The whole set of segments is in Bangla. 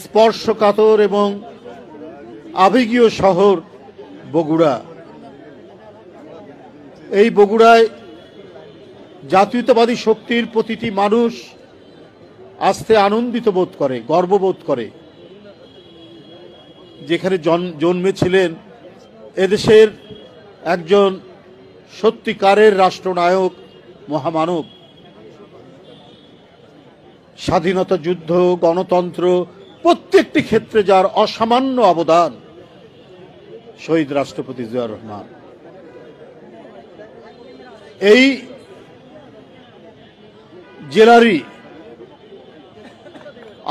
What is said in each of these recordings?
স্পর্শকাতর এবং আবেগীয় শহর বগুড়া। এই বগুড়ায় জাতীয়তাবাদী শক্তির প্রতিটি মানুষ আস্তে আনন্দিত বোধ করে, গর্ববোধ করে। যেখানে জন্মেছিলেন এদেশের একজন সত্যিকারের রাষ্ট্রনায়ক, মহামানব। স্বাধীনতা যুদ্ধ, গণতন্ত্র প্রত্যেকটি ক্ষেত্রে যার অসামান্য অবদান, শহীদ রাষ্ট্রপতি জিয়াউর রহমান। এই জেলারই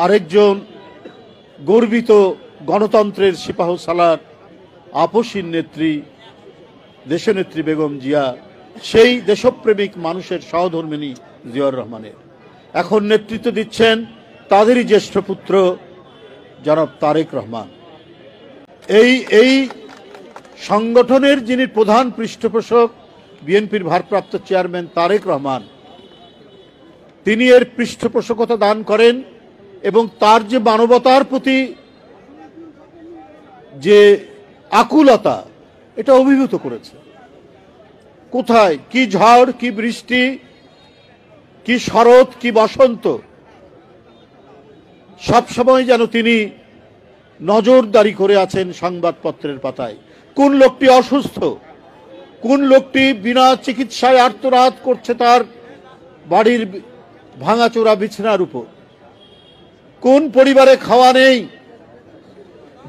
আরেকজন গর্বিত গণতন্ত্রের সিপাহসালার আপসীর নেত্রী, দেশনেত্রী বেগম জিয়া, সেই দেশপ্রেমিক মানুষের সহধর্মিণী জিয়াউর রহমানের এখন নেতৃত্ব দিচ্ছেন তাদেরই জ্যেষ্ঠ পুত্র জনাব তারেক রহমান। এই সংগঠনের যিনি প্রধান পৃষ্ঠপোষক, বিএনপির ভারপ্রাপ্ত চেয়ারম্যান তারেক রহমান, তিনি এর পৃষ্ঠপোষকতা দান করেন এবং তার যে মানবতার প্রতি যে আকুলতা, এটা অভিভূত করেছে। কোথায় কি ঝড়, কি বৃষ্টি, কি শরৎ, কি বসন্ত, সবসময় যেন তিনি নজরদারি করে আছেন সংবাদপত্রের পাতায়। কোন লোকটি অসুস্থ, কোন লোকটি বিনা চিকিৎসায় আর্তনাদ করছে তার বাড়ির ভাঙাচোরা বিছানার উপর, কোন পরিবারে খাওয়া নেই,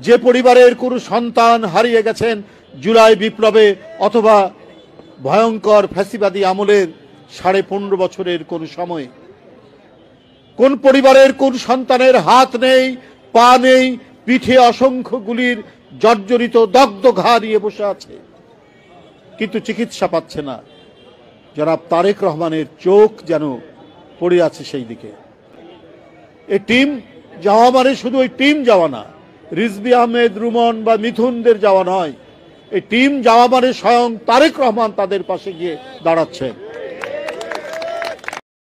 যে পরিবারের কোনো সন্তান হারিয়ে গেছেন জুলাই বিপ্লবে অথবা ভয়ঙ্কর ফ্যাসিবাদী আমলের 15.5 বছরের কোন সময়, কোন পরিবারের কোন সন্তানের হাত নেই, পা নেই, পিঠে অসংখ্য গুলির জর্জরিত দগ্ধ ঘা নিয়ে বসে আছে, কিন্তু চিকিৎসা পাচ্ছে না। জনাব তারেক রহমানের চোখ যেন পড়ে আছে সেই দিকে। এই টিম যাওয়া মানে শুধু ওই টিম যাওয়া না, রিজভী আহমেদ, রুমন বা মিথুনদের যাওয়া নয়। এই টিম যাওয়া মানে স্বয়ং তারেক রহমান তাদের পাশে গিয়ে দাঁড়াচ্ছেন।